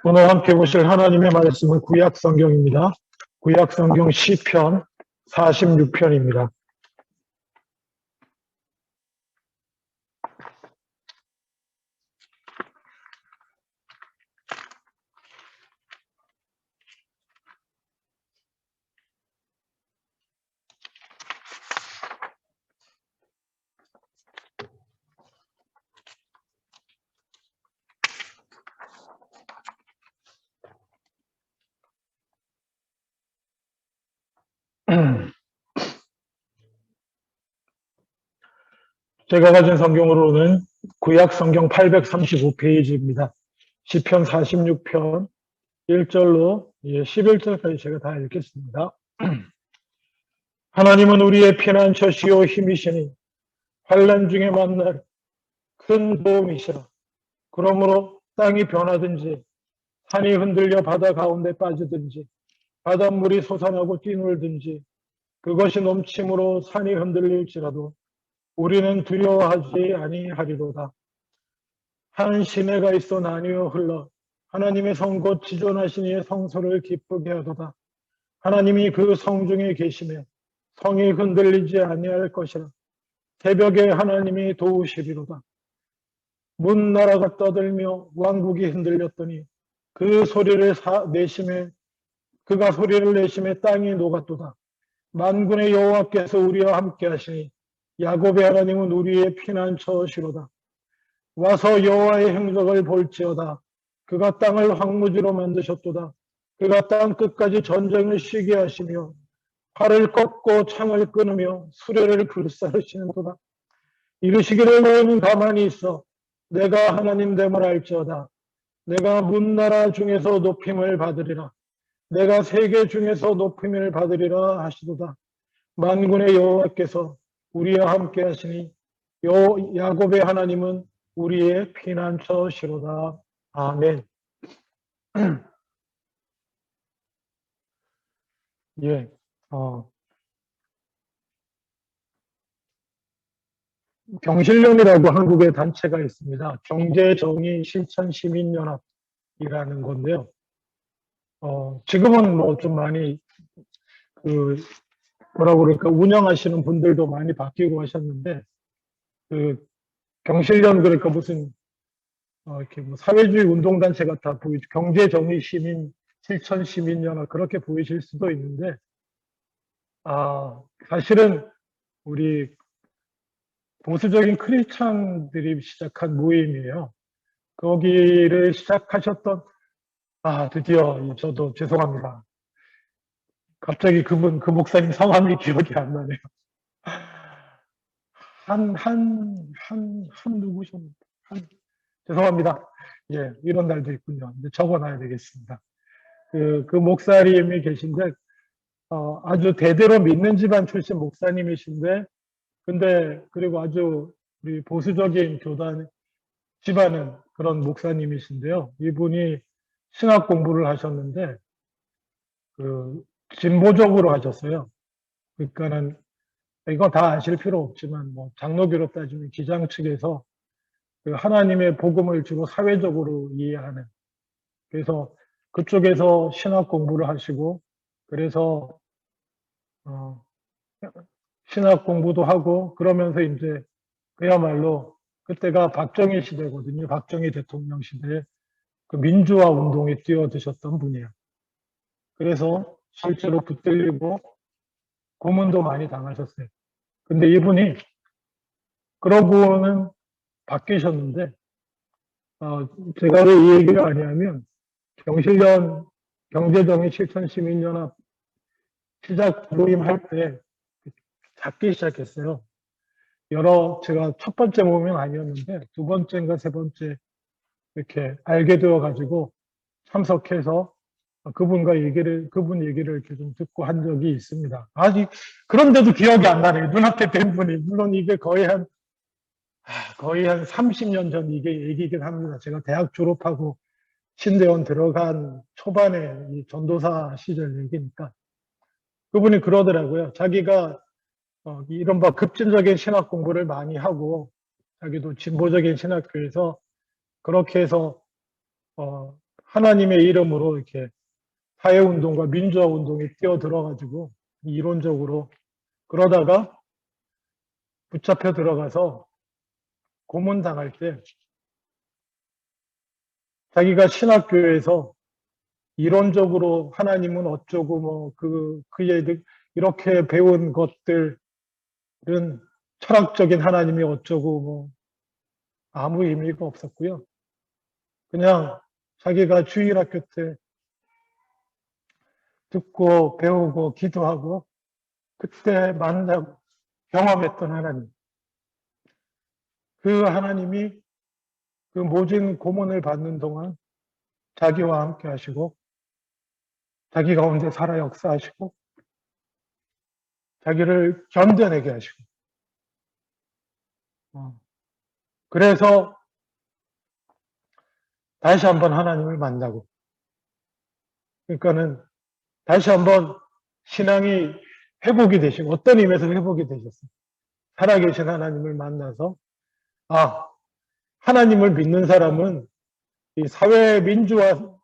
오늘 함께 보실 하나님의 말씀은 구약 성경입니다. 구약 성경 시편 46편입니다. 제가 가진 성경으로는 구약 성경 835페이지입니다. 시편 46편 1절로 11절까지 제가 다 읽겠습니다. 하나님은 우리의 피난처시요 힘이시니 환난 중에 만날 큰 도움이시라. 그러므로 땅이 변하든지 산이 흔들려 바다 가운데 빠지든지 바닷물이 솟아나고 뛰놀든지 그것이 넘침으로 산이 흔들릴지라도 우리는 두려워하지 아니하리로다. 한 시내가 있어 나뉘어 흘러 하나님의 성 곧 지존하신 이의 성소를 기쁘게 하도다. 하나님이 그 성 중에 계시며 성이 흔들리지 아니할 것이라. 새벽에 하나님이 도우시리로다. 문 나라가 떠들며 왕국이 흔들렸더니 그가 소리를 내심에 땅이 녹았도다. 만군의 여호와께서 우리와 함께 하시니 야곱의 하나님은 우리의 피난처시로다. 와서 여호와의 행적을 볼지어다. 그가 땅을 황무지로 만드셨도다. 그가 땅 끝까지 전쟁을 쉬게 하시며 활을 꺾고 창을 끊으며 수레를 불사르시는도다. 이르시기를 너희는 가만히 있어 내가 하나님 됨을 알지어다. 내가 문나라 중에서 높임을 받으리라. 내가 세계 중에서 높임을 받으리라 하시도다. 만군의 여호와께서 우리와 함께 하시니 야곱의 하나님은 우리의 피난처시로다. 아멘. 예, 경실련이라고 한국의 단체가 있습니다. 경제정의 실천 시민연합이라는 건데요. 지금은 뭐 좀 많이 뭐라고 그럴까 운영하시는 분들도 많이 바뀌고 하셨는데 경실련 그러니까 무슨 이렇게 뭐 사회주의 운동단체 같아 보이죠. 경제정의 시민 실천 시민연합 그렇게 보이실 수도 있는데 사실은 우리 보수적인 크리스찬들이 시작한 모임이에요. 거기를 시작하셨던 드디어 저도 죄송합니다. 갑자기 그 목사님 성함이 기억이 안 나네요. 누구셨는데? 죄송합니다. 예, 이런 날도 있군요. 근데 적어놔야 되겠습니다. 그 목사님이 계신데, 아주 대대로 믿는 집안 출신 목사님이신데, 그리고 아주 우리 보수적인 교단 집안은 그런 목사님이신데요. 이분이 신학 공부를 하셨는데, 진보적으로 하셨어요. 그러니까는, 이건 다 아실 필요 없지만, 뭐, 장로교로 따지면 기장 측에서 하나님의 복음을 주로 사회적으로 이해하는, 그래서 그쪽에서 신학 공부를 하시고, 그래서, 신학 공부도 하고, 그러면서 이제 그야말로 그때가 박정희 시대거든요. 박정희 대통령 시대에 그 민주화 운동에 뛰어드셨던 분이에요. 그래서 실제로 붙들리고 고문도 많이 당하셨어요. 근데 이분이 그러고는 바뀌셨는데, 제가 왜 이 얘기를 하냐면, 경실련 경제정의 실천시민연합 시작 모임할 때 작기 시작했어요. 제가 첫 번째 모임은 아니었는데, 두 번째인가 세 번째 이렇게 알게 되어가지고 참석해서 그분 얘기를 이렇게 좀 듣고 한 적이 있습니다. 아직, 그런데도 기억이 안 나네요. 눈앞에 뵌 분이. 물론 이게 거의 한 30년 전 이게 얘기이긴 합니다. 제가 대학 졸업하고 신대원 들어간 초반에 이 전도사 시절 얘기니까. 그분이 그러더라고요. 자기가 이른바 급진적인 신학 공부를 많이 하고, 자기도 진보적인 신학교에서 그렇게 해서 하나님의 이름으로 이렇게 사회운동과 민주화운동에 뛰어들어가지고 이론적으로 그러다가 붙잡혀 들어가서 고문당할 때 자기가 신학교에서 이론적으로 하나님은 어쩌고 그의 이렇게 배운 것들은 철학적인 하나님이 어쩌고 아무 의미가 없었고요. 그냥 자기가 주일학교 때 듣고 배우고 기도하고 그때 만나고 경험했던 하나님. 그 하나님이 그 모진 고문을 받는 동안 자기와 함께 하시고 자기 가운데 살아 역사하시고 자기를 견뎌내게 하시고 그래서 다시 한번 하나님을 만나고 그러니까는 다시 한번 신앙이 회복이 되시고 어떤 의미에서 회복이 되셨어요. 살아계신 하나님을 만나서 하나님을 믿는 사람은 이 사회 민주화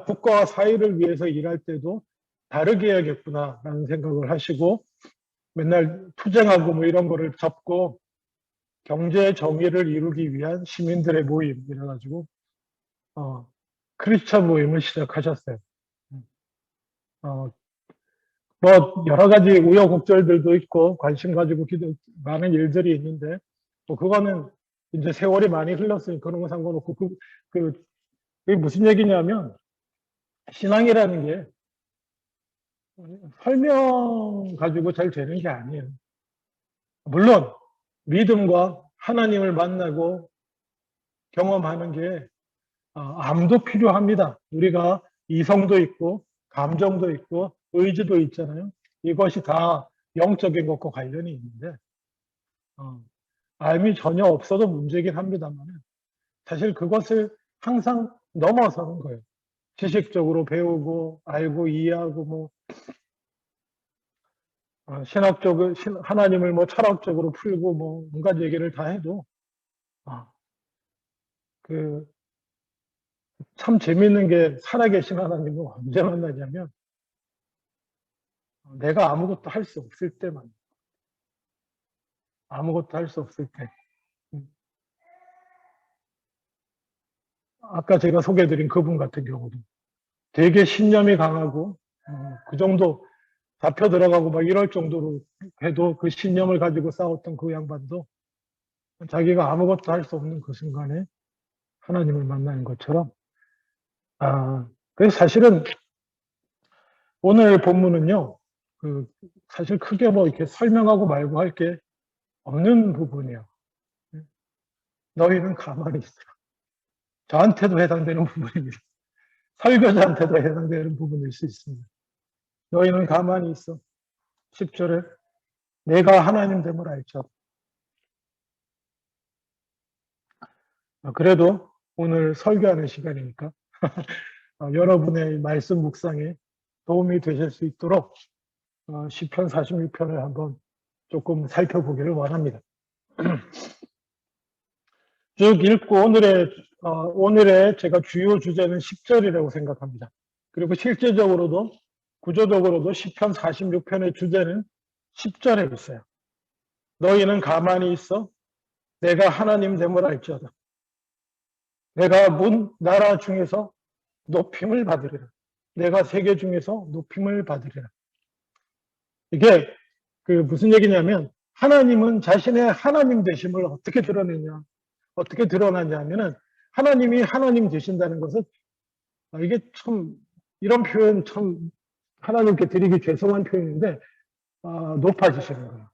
국가와 사회를 위해서 일할 때도 다르게 해야겠구나라는 생각을 하시고 맨날 투쟁하고 이런 거를 접고 경제 정의를 이루기 위한 시민들의 모임 이래가지고 크리스천 모임을 시작하셨어요. 여러 가지 우여곡절들도 있고 관심 가지고 많은 일들이 있는데 그거는 이제 세월이 많이 흘렀으니 그런 거 상관없고 그게 무슨 얘기냐면 신앙이라는 게 설명 가지고 잘 되는 게 아니에요. 물론 믿음과 하나님을 만나고 경험하는 게 암도 필요합니다. 우리가 이성도 있고 감정도 있고 의지도 있잖아요. 이것이 다 영적인 것과 관련이 있는데 암이 전혀 없어도 문제긴 합니다만 사실 그것을 항상 넘어서는 거예요. 지식적으로 배우고 알고 이해하고 신학적으로 하나님을 철학적으로 풀고 온갖 얘기를 다 해도 참 재밌는 게 살아계신 하나님은 언제 만나냐면 내가 아무것도 할 수 없을 때만 아무것도 할 수 없을 때 아까 제가 소개해드린 그분 같은 경우도 되게 신념이 강하고 그 정도 잡혀 들어가고 이럴 정도로 해도 그 신념을 가지고 싸웠던 그 양반도 자기가 아무것도 할 수 없는 그 순간에 하나님을 만나는 것처럼 그래서 사실은 오늘 본문은요 사실 크게 이렇게 설명하고 말고 할 게 없는 부분이에요. 너희는 가만히 있어. 저한테도 해당되는 부분입니다. 설교자한테도 해당되는 부분일 수 있습니다. 너희는 가만히 있어. 10절에 내가 하나님 됨을 알자. 그래도 오늘 설교하는 시간이니까 여러분의 말씀 묵상에 도움이 되실 수 있도록 시편 46편을 한번 조금 살펴보기를 원합니다. 쭉 읽고 오늘의 제가 주요 주제는 10절이라고 생각합니다. 그리고 실제적으로도 구조적으로도 시편 46편의 주제는 10절에 있어요. 너희는 가만히 있어 내가 하나님 됨을 알지어다. 내가 나라 중에서 높임을 받으리라. 내가 세계 중에서 높임을 받으리라. 이게 무슨 얘기냐면 하나님은 자신의 하나님 되심을 어떻게 드러내냐. 어떻게 드러나냐면은 하나님이 하나님 되신다는 것은 이게 참 이런 표현 참 하나님께 드리기 죄송한 표현인데 높아지시는 거예요.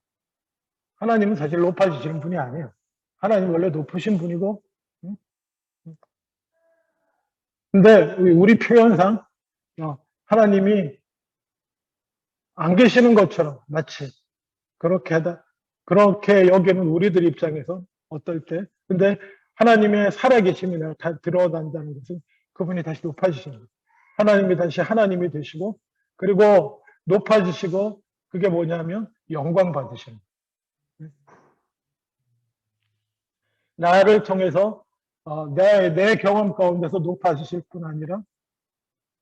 하나님은 사실 높아지시는 분이 아니에요. 하나님 원래 높으신 분이고 근데 우리 표현상 하나님이 안 계시는 것처럼 마치 그렇게 여기는 우리들 입장에서 어떨 때 근데 하나님의 살아계심이 다 드러난다는 것은 그분이 다시 높아지시는 거예요. 하나님이 다시 하나님이 되시고 그리고 높아지시고 그게 뭐냐면 영광 받으시는 거예요. 나를 통해서 내 경험 가운데서 높아지실 뿐 아니라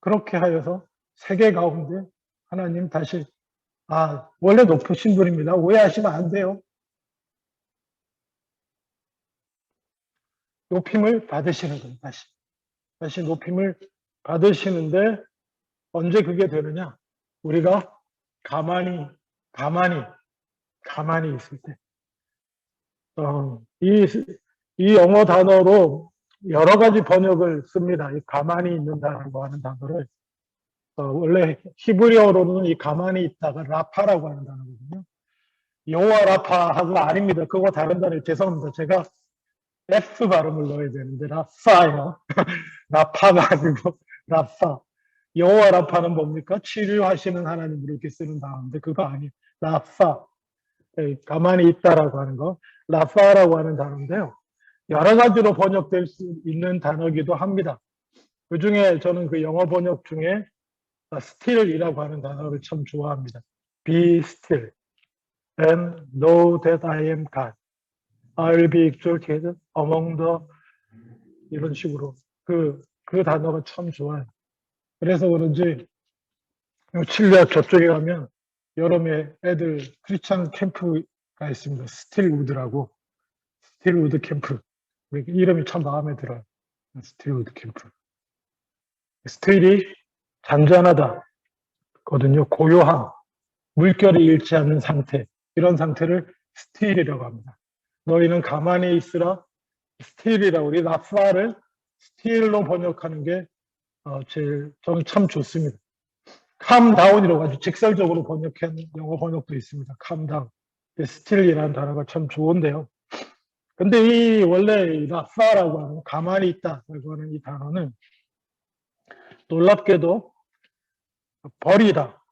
그렇게 하여서 세계 가운데 하나님 다시 원래 높으신 분입니다. 오해하시면 안 돼요. 높임을 받으시는 거예요. 다시 높임을 받으시는데 언제 그게 되느냐? 우리가 가만히 있을 때. 이 영어 단어로 여러 가지 번역을 씁니다. 이 가만히 있는다라고 하는 단어를. 원래 히브리어로는 이 가만히 있다가 라파라고 하는 단어거든요. 여호와 라파가 아닙니다. 그거 다른 단어예요. 죄송합니다. 제가 F 발음을 넣어야 되는데 라파예요. 라파가 아니고 라파. 여호와 라파는 뭡니까? 치료하시는 하나님으로 이렇게 쓰는 단어인데 그거 아니에요. 라파. 가만히 있다라고 하는 거. 라파라고 하는 단어인데요. 여러 가지로 번역될 수 있는 단어이기도 합니다. 그 중에 저는 그 영어 번역 중에 still이라고 하는 단어를 참 좋아합니다. Be still and know that I am God. I'll be exalted among the 이런 식으로 그 단어가 참 좋아요. 그래서 그런지 칠레 저쪽에 가면 여름에 애들 크리스찬 캠프가 있습니다. 스틸우드라고. 스틸우드 캠프. 이름이 참 마음에 들어요. 스틸우드 캠프. 스틸이 잔잔하다 거든요. 고요함, 물결이 잃지 않는 상태, 이런 상태를 스틸이라고 합니다. 너희는 가만히 있으라. 스틸이라고. 우리 라파를 스틸로 번역하는 게 저는 참 좋습니다. calmdown이라고 아주 직설적으로 번역한 영어 번역도 있습니다. calmdown. still이라는 단어가 참 좋은데요. 근데 이 원래 라파라고 하는 가만히 있다라고 하는 이 단어는 놀랍게도 버리다,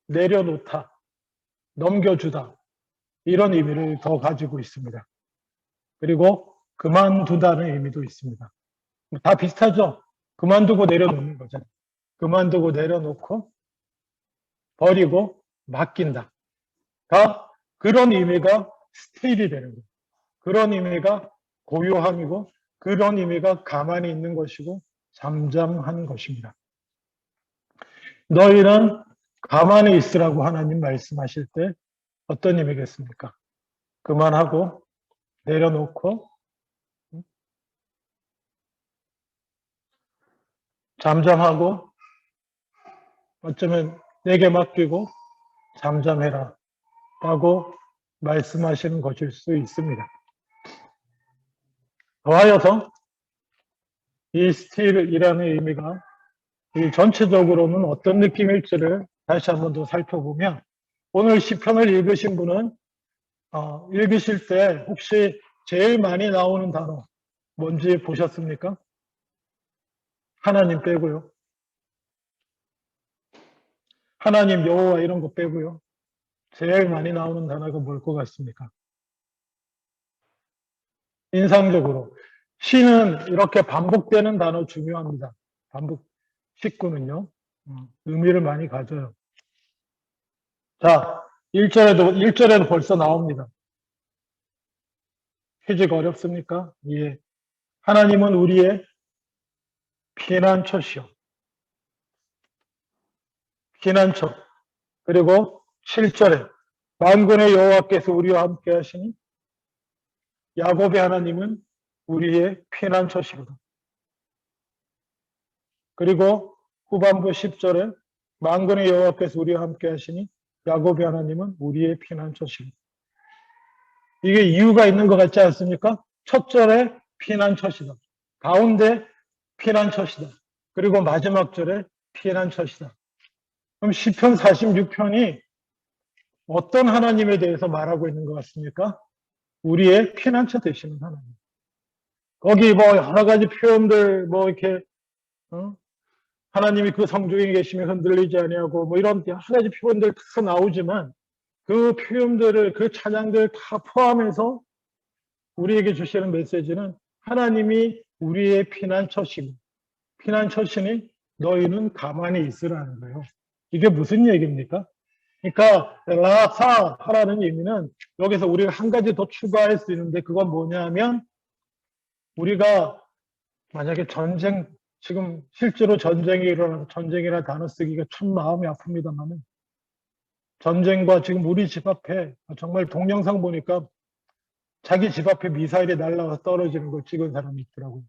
내려놓다, 넘겨주다 이런 의미를 더 가지고 있습니다. 그리고 그만두다는 의미도 있습니다. 다 비슷하죠? 그만두고 내려놓는 거잖아요. 그만두고 내려놓고 버리고 맡긴다. 그런 의미가 스틸이 되는 거예요. 그런 의미가 고요함이고 그런 의미가 가만히 있는 것이고 잠잠한 것입니다. 너희는 가만히 있으라고 하나님 말씀하실 때 어떤 의미겠습니까? 그만하고 내려놓고 잠잠하고 어쩌면 내게 맡기고 잠잠해라 라고 말씀하시는 것일 수 있습니다. 더하여서 이 스틸이라는 의미가 전체적으로는 어떤 느낌일지를 다시 한번 더 살펴보면 오늘 시편을 읽으신 분은 읽으실 때 혹시 제일 많이 나오는 단어 뭔지 보셨습니까? 하나님 빼고요. 하나님, 여호와 이런 거 빼고요. 제일 많이 나오는 단어가 뭘 것 같습니까? 인상적으로. 시는 이렇게 반복되는 단어 중요합니다. 반복, 식구는요. 의미를 많이 가져요. 자, 1절에도 벌써 나옵니다. 해지가 어렵습니까? 예. 하나님은 우리의 피난처시요. 피난처. 그리고 7절에 만군의 여호와께서 우리와 함께 하시니 야곱의 하나님은 우리의 피난처시거든. 그리고 후반부 10절에 만군의 여호와께서 우리와 함께 하시니 야곱의 하나님은 우리의 피난처시거든. 이게 이유가 있는 것 같지 않습니까? 첫 절에 피난처시다. 가운데 피난처시다. 그리고 마지막 절에 피난처시다. 그럼 시편 46편이 어떤 하나님에 대해서 말하고 있는 것 같습니까? 우리의 피난처 되시는 하나님. 거기 뭐 여러 가지 표현들 이렇게 하나님이 그 성중에 계시면 흔들리지 아니하고 이런 여러 가지 표현들 다 나오지만 그 표현들을 그 찬양들 다 포함해서 우리에게 주시는 메시지는 하나님이 우리의 피난처시고 피난처시니 너희는 가만히 있으라는 거예요. 이게 무슨 얘기입니까? 그러니까 라파라는 의미는 여기서 우리가 한 가지 더 추가할 수 있는데 그건 뭐냐면 우리가 만약에 지금 실제로 전쟁이 일어나서 전쟁이라 단어 쓰기가 참 마음이 아픕니다만은 전쟁과 지금 우리 집 앞에 정말 동영상 보니까 자기 집 앞에 미사일이 날아와서 떨어지는 걸 찍은 사람이 있더라고요.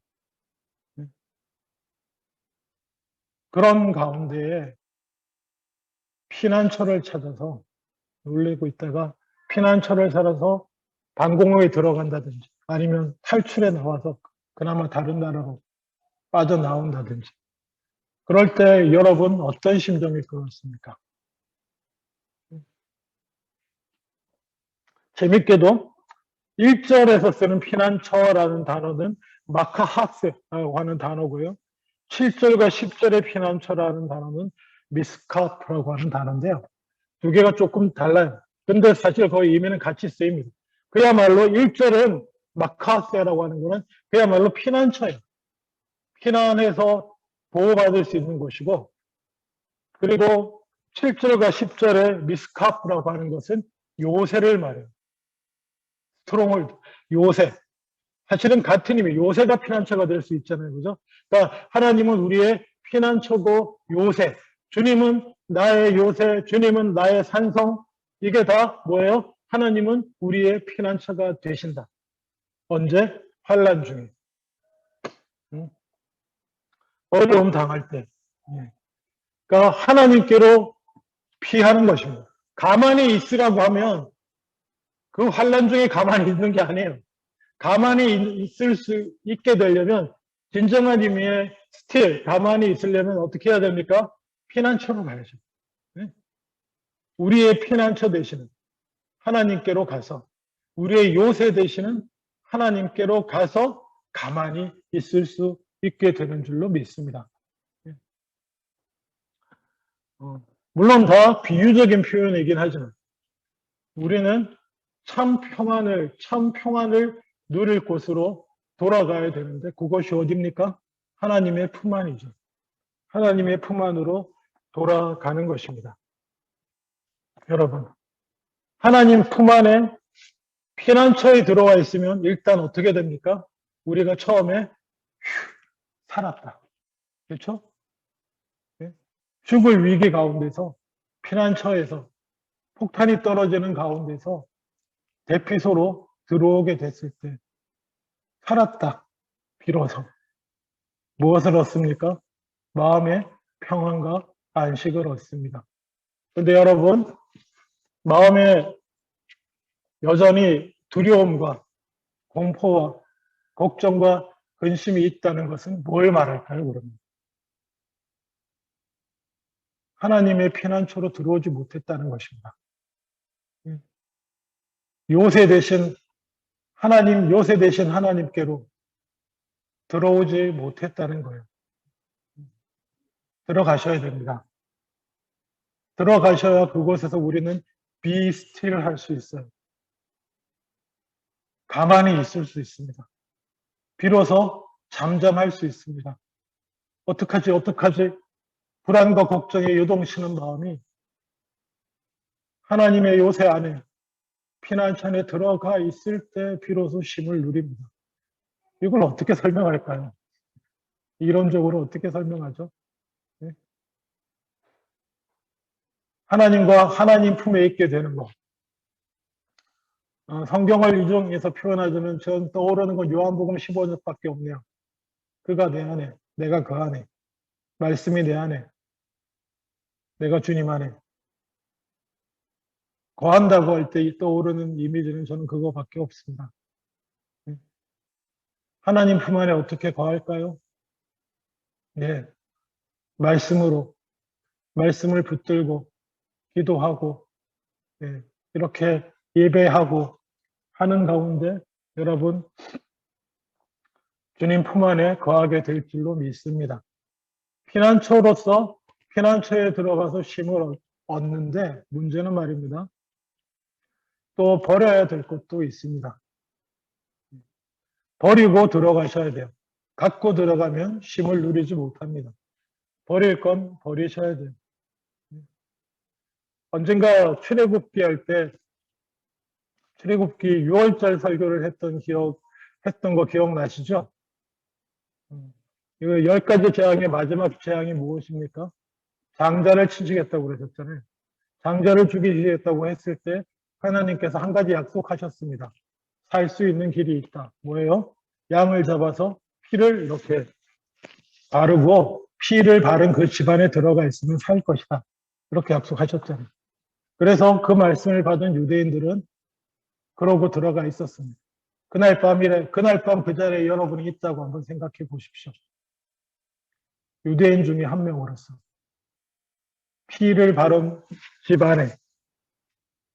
그런 가운데에 피난처를 찾아서 놀래고 있다가 피난처를 찾아서 방공호에 들어간다든지 아니면 탈출해 나와서 그나마 다른 나라로 빠져나온다든지 그럴 때 여러분 어떤 심정일 것 같습니까? 재밌게도 1절에서 쓰는 피난처라는 단어는 마카하스라고 하는 단어고요. 7절과 10절의 피난처라는 단어는 미스카프라고 하는 단어인데요. 두 개가 조금 달라요. 근데 사실 거의 의미는 같이 쓰입니다. 그야말로 1절은 마카세라고 하는 거는 그야말로 피난처예요. 피난해서 보호받을 수 있는 곳이고, 그리고 7절과 10절의 미스카프라고 하는 것은 요새를 말해요. 스트롱홀드, 요새. 사실은 같은 의미, 요새가 피난처가 될 수 있잖아요. 그죠? 그러니까 하나님은 우리의 피난처고 요새. 주님은 나의 요새, 주님은 나의 산성. 이게 다 뭐예요? 하나님은 우리의 피난처가 되신다. 언제? 환난 중에. 어려움 당할 때. 그러니까 하나님께로 피하는 것입니다. 가만히 있으라고 하면 그 환난 중에 가만히 있는 게 아니에요. 가만히 있을 수 있게 되려면 진정한 의미의 가만히 있으려면 어떻게 해야 됩니까? 피난처로 가야죠. 우리의 피난처 되시는 하나님께로 가서 우리의 요새 되시는 하나님께로 가서 가만히 있을 수 있게 되는 줄로 믿습니다. 물론 다 비유적인 표현이긴 하지만 우리는 참 평안을 누릴 곳으로 돌아가야 되는데 그것이 어디입니까? 하나님의 품 안이죠. 하나님의 품 안으로 돌아가는 것입니다. 여러분, 하나님 품 안에 피난처에 들어와 있으면 일단 어떻게 됩니까? 우리가 처음에 살았다. 그렇죠? 죽을 위기 가운데서 피난처에서 폭탄이 떨어지는 가운데서 대피소로 들어오게 됐을 때 살았다. 비로소. 무엇을 얻습니까? 마음의 평안과 안식을 얻습니다. 그런데 여러분, 마음에 여전히 두려움과 공포와 걱정과 근심이 있다는 것은 뭘 말할까요, 그러면? 하나님의 피난처로 들어오지 못했다는 것입니다. 요새 대신 요새 대신 하나님께로 들어오지 못했다는 거예요. 들어가셔야 됩니다. 들어가셔야 그곳에서 우리는 be still 할 수 있어요. 가만히 있을 수 있습니다. 비로소 잠잠할 수 있습니다. 어떡하지? 불안과 걱정에 요동치는 마음이 하나님의 요새 안에 피난처에 들어가 있을 때 비로소 쉼을 누립니다. 이걸 어떻게 설명할까요? 이론적으로 어떻게 설명하죠? 네? 하나님과 하나님 품에 있게 되는 것. 성경을 이중해서 표현하자면 전 떠오르는 건 요한복음 15절밖에 없네요. 그가 내 안에, 내가 그 안에, 말씀이 내 안에, 내가 주님 안에. 거한다고 할 때 떠오르는 이미지는 저는 그거밖에 없습니다. 하나님 품 안에 어떻게 거할까요? 예, 말씀으로, 말씀을 붙들고, 기도하고, 예, 이렇게 예배하고 하는 가운데 여러분, 주님 품 안에 거하게 될 줄로 믿습니다. 피난처로서 피난처에 들어가서 쉼을 얻는데 문제는 말입니다. 또 버려야 될 것도 있습니다. 버리고 들어가셔야 돼요. 갖고 들어가면 쉼을 누리지 못합니다. 버릴 건 버리셔야 돼요. 언젠가 출애굽기 할 때 출애굽기 6월절 설교를 했던 거 기억나시죠? 이거 10가지 재앙의 마지막 재앙이 무엇입니까? 장자를 치시겠다고 그러셨잖아요. 장자를 죽이시겠다고 했을 때 하나님께서 한 가지 약속하셨습니다. 살 수 있는 길이 있다. 뭐예요? 양을 잡아서 피를 이렇게 바르고 피를 바른 그 집안에 들어가 있으면 살 것이다. 이렇게 약속하셨잖아요. 그래서 그 말씀을 받은 유대인들은 그러고 들어가 있었습니다. 그날 밤 그 자리에 여러분이 있다고 한번 생각해 보십시오. 유대인 중에 한 명으로서 피를 바른 집안에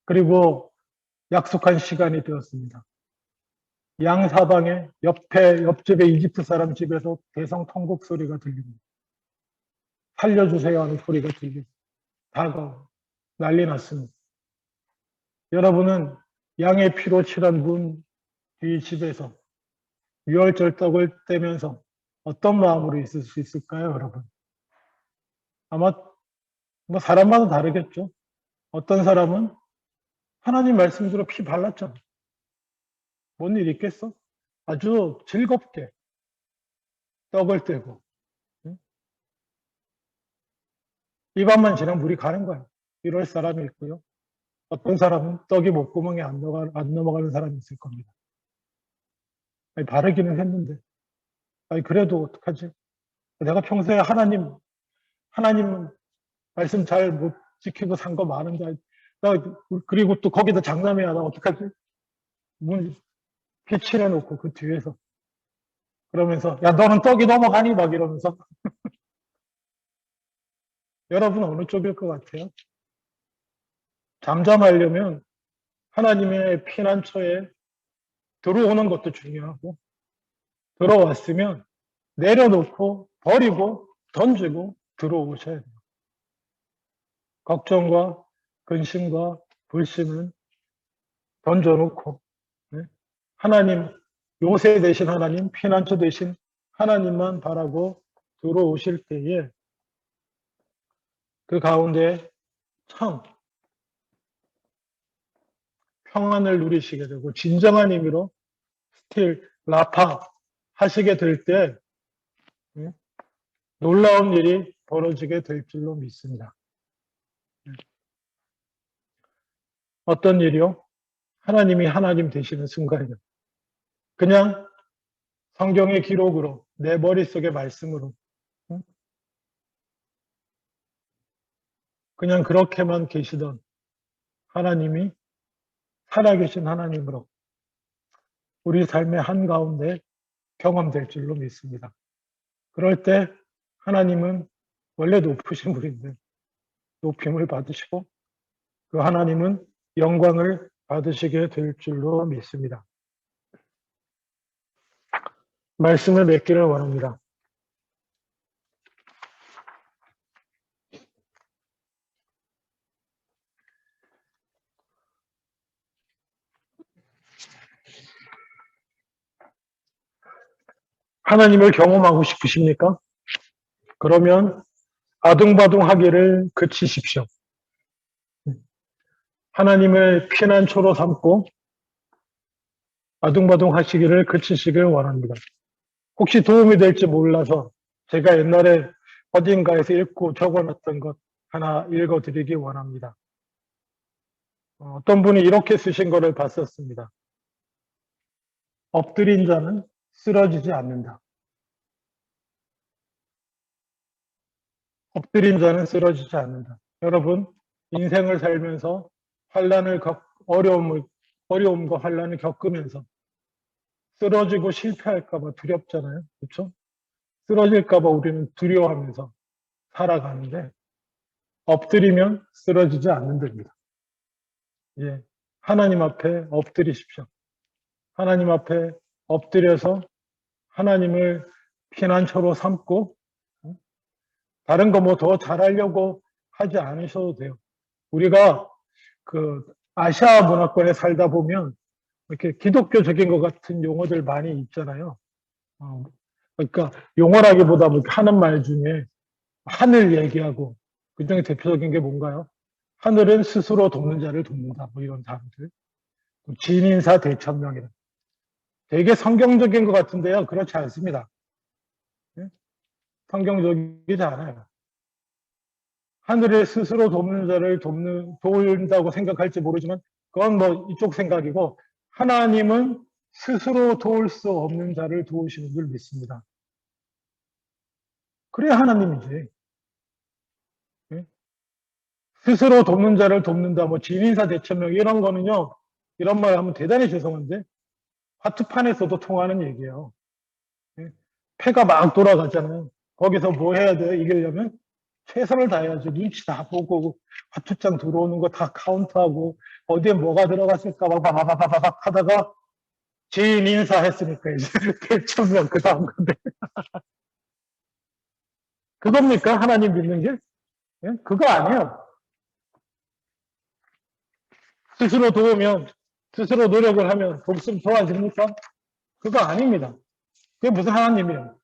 그리고 약속한 시간이 되었습니다. 양사방에 옆집의 이집트 사람 집에서 대성통곡 소리가 들립니다. 살려주세요 하는 소리가 들리고 다가오고 난리 났습니다. 여러분은 양의 피로 칠한 문 뒤 집에서 유월절떡을 떼면서 어떤 마음으로 있을 수 있을까요, 여러분? 아마 뭐 사람마다 다르겠죠. 어떤 사람은 하나님 말씀대로 피 발랐잖아. 뭔 일 있겠어? 아주 즐겁게 떡을 떼고 이 밤만 지나면 물이 가는 거야. 이럴 사람이 있고요. 어떤 사람은 떡이 목구멍에 안 넘어가는 사람이 있을 겁니다. 아니, 바르기는 했는데 아니, 그래도 어떡하지? 내가 평소에 하나님 말씀 잘 못 지키고 산 거 많은데 나 그리고 또 거기다 장남이야. 나 어떡하지? 문 피칠해 놓고 그 뒤에서 그러면서 야 너는 떡이 넘어가니? 막 이러면서 여러분 어느 쪽일 것 같아요? 잠잠하려면 하나님의 피난처에 들어오는 것도 중요하고 들어왔으면 내려놓고 버리고 던지고 들어오셔야 돼요. 걱정과 근심과 불신은 던져놓고 하나님, 요새 되신 하나님, 피난처 되신 하나님만 바라고 들어오실 때에 그 가운데 참 평안을 누리시게 되고 진정한 의미로 스틸, 라파 하시게 될 때 놀라운 일이 벌어지게 될 줄로 믿습니다. 어떤 일이요? 하나님이 하나님 되시는 순간이요. 그냥 성경의 기록으로 내 머릿속의 말씀으로 그냥 그렇게만 계시던 하나님이 살아계신 하나님으로 우리 삶의 한가운데 경험될 줄로 믿습니다. 그럴 때 하나님은 원래 높으신 분인데 높임을 받으시고 그 하나님은 영광을 받으시게 될 줄로 믿습니다. 말씀을 맺기를 원합니다. 하나님을 경험하고 싶으십니까? 그러면 아둥바둥하기를 그치십시오. 하나님을 피난처로 삼고 아둥바둥하시기를 그치시길 원합니다. 혹시 도움이 될지 몰라서 제가 옛날에 어딘가에서 읽고 적어놨던 것 하나 읽어드리기 원합니다. 어떤 분이 이렇게 쓰신 것을 봤었습니다. 엎드린 자는 쓰러지지 않는다. 엎드린 자는 쓰러지지 않는다. 여러분, 인생을 살면서 어려움과 환란을 겪으면서 쓰러지고 실패할까봐 두렵잖아요. 그렇죠? 쓰러질까봐 우리는 두려워하면서 살아가는데 엎드리면 쓰러지지 않는답니다. 예, 하나님 앞에 엎드리십시오. 하나님 앞에 엎드려서 하나님을 피난처로 삼고 다른 거 뭐 더 잘하려고 하지 않으셔도 돼요. 우리가 그 아시아 문화권에 살다 보면 이렇게 기독교적인 것 같은 용어들 많이 있잖아요. 그러니까 용어라기보다 뭐 하는 말 중에 하늘 얘기하고 그 중에 대표적인 게 뭔가요? 하늘은 스스로 돕는 자를 돕는다. 뭐 이런 단어들. 진인사 대천명이다. 되게 성경적인 것 같은데요. 그렇지 않습니다. 성경적이지 않아요. 하늘에 스스로 돕는 자를 도운다고 생각할지 모르지만 그건 뭐 이쪽 생각이고 하나님은 스스로 도울 수 없는 자를 도우시는 줄 믿습니다. 그래야 하나님이지. 예? 스스로 돕는 자를 돕는다, 뭐 진인사 대천명 이런 거는요. 이런 말 하면 대단히 죄송한데 화투판에서도 통하는 얘기예요. 예? 패가 막 돌아가잖아요. 거기서 뭐 해야 돼요? 이기려면 최선을 다해야죠. 눈치 다 보고 화투장 들어오는 거 다 카운트하고 어디에 뭐가 들어갔을까 막 바바바바박 하다가 지인 인사했으니까 이제 대천명 그 다음 건데 그겁니까? 하나님 믿는 게? 예? 그거 아니에요. 스스로 도우면 스스로 노력을 하면 복습 좋아집니까? 그거 아닙니다. 그게 무슨 하나님이에요?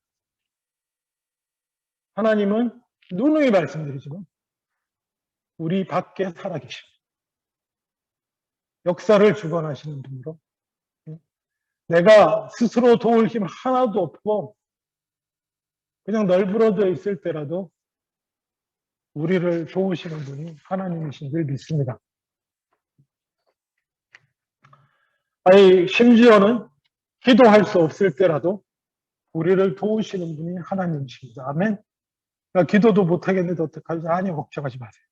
하나님은 누누이 말씀드리지만 우리 밖에 살아계십니다. 역사를 주관하시는 분으로 내가 스스로 도울 힘 하나도 없고 그냥 널브러져 있을 때라도 우리를 도우시는 분이 하나님이신 줄 믿습니다. 아니 심지어는 기도할 수 없을 때라도 우리를 도우시는 분이 하나님이십니다. 아멘. 그러니까 기도도 못하겠는데 어떡하지? 아니 걱정하지 마세요.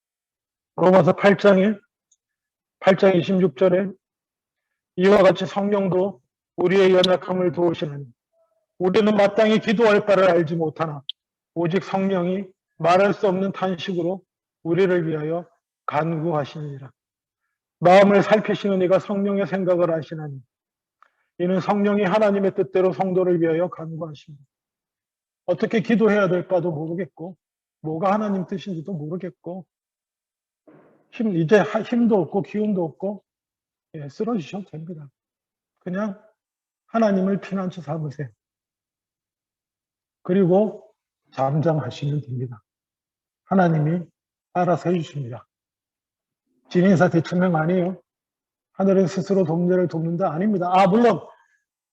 로마서 8장 26절에 이와 같이 성령도 우리의 연약함을 도우시나니 우리는 마땅히 기도할 바를 알지 못하나 오직 성령이 말할 수 없는 탄식으로 우리를 위하여 간구하시니라. 마음을 살피시는 이가 성령의 생각을 아시나니 이는 성령이 하나님의 뜻대로 성도를 위하여 간구하십니다. 어떻게 기도해야 될까도 모르겠고 뭐가 하나님 뜻인지도 모르겠고 이제 힘도 없고 기운도 없고 쓰러지셔도 됩니다. 그냥 하나님을 피난처 삼으세요. 그리고 잠잠하시면 됩니다. 하나님이 알아서 해주십니다. 진인사 대천명 아니에요. 하늘은 스스로 돕는 돕는다 아닙니다. 물론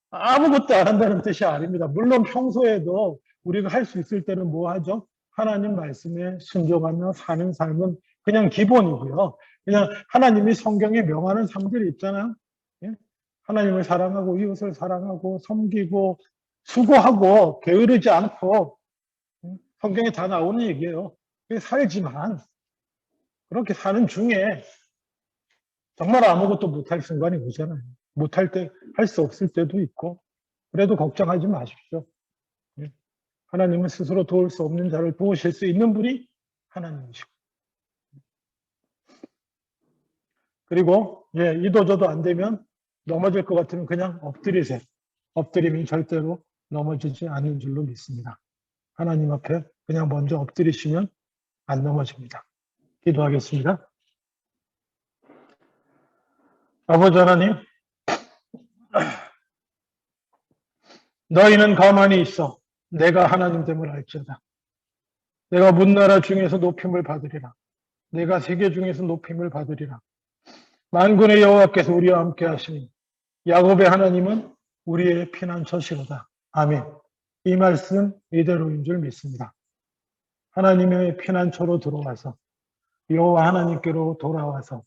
아무것도 안 한다는 뜻이 아닙니다. 물론 평소에도 우리가 할 수 있을 때는 뭐 하죠? 하나님 말씀에 순종하며 사는 삶은 그냥 기본이고요. 그냥 하나님이 성경에 명하는 삶들이 있잖아요. 예? 하나님을 사랑하고 이웃을 사랑하고 섬기고 수고하고 게으르지 않고 성경에 다 나오는 얘기예요. 살지만 그렇게 사는 중에 정말 아무것도 못할 순간이 오잖아요. 못할 때, 할 수 없을 때도 있고 그래도 걱정하지 마십시오. 하나님은 스스로 도울 수 없는 자를 도우실 수 있는 분이 하나님이시고 그리고 이도저도 안 되면 넘어질 것 같으면 그냥 엎드리세요. 엎드리면 절대로 넘어지지 않는 줄로 믿습니다. 하나님 앞에 그냥 먼저 엎드리시면 안 넘어집니다. 기도하겠습니다. 아버지 하나님, 너희는 가만히 있어 내가 하나님 됨을 알지어다. 내가 문나라 중에서 높임을 받으리라. 내가 세계 중에서 높임을 받으리라. 만군의 여호와께서 우리와 함께 하시니 야곱의 하나님은 우리의 피난처시로다. 아멘. 이 말씀 이대로인 줄 믿습니다. 하나님의 피난처로 들어와서 여호와 하나님께로 돌아와서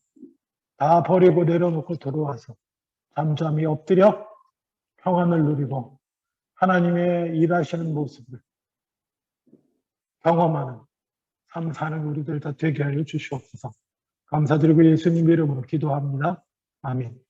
다 버리고 내려놓고 들어와서 잠잠히 엎드려 평안을 누리고 하나님의 일하시는 모습을 경험하는 삶 사는 우리들 다 되게 하여 주시옵소서. 감사드리고 예수님 이름으로 기도합니다. 아멘.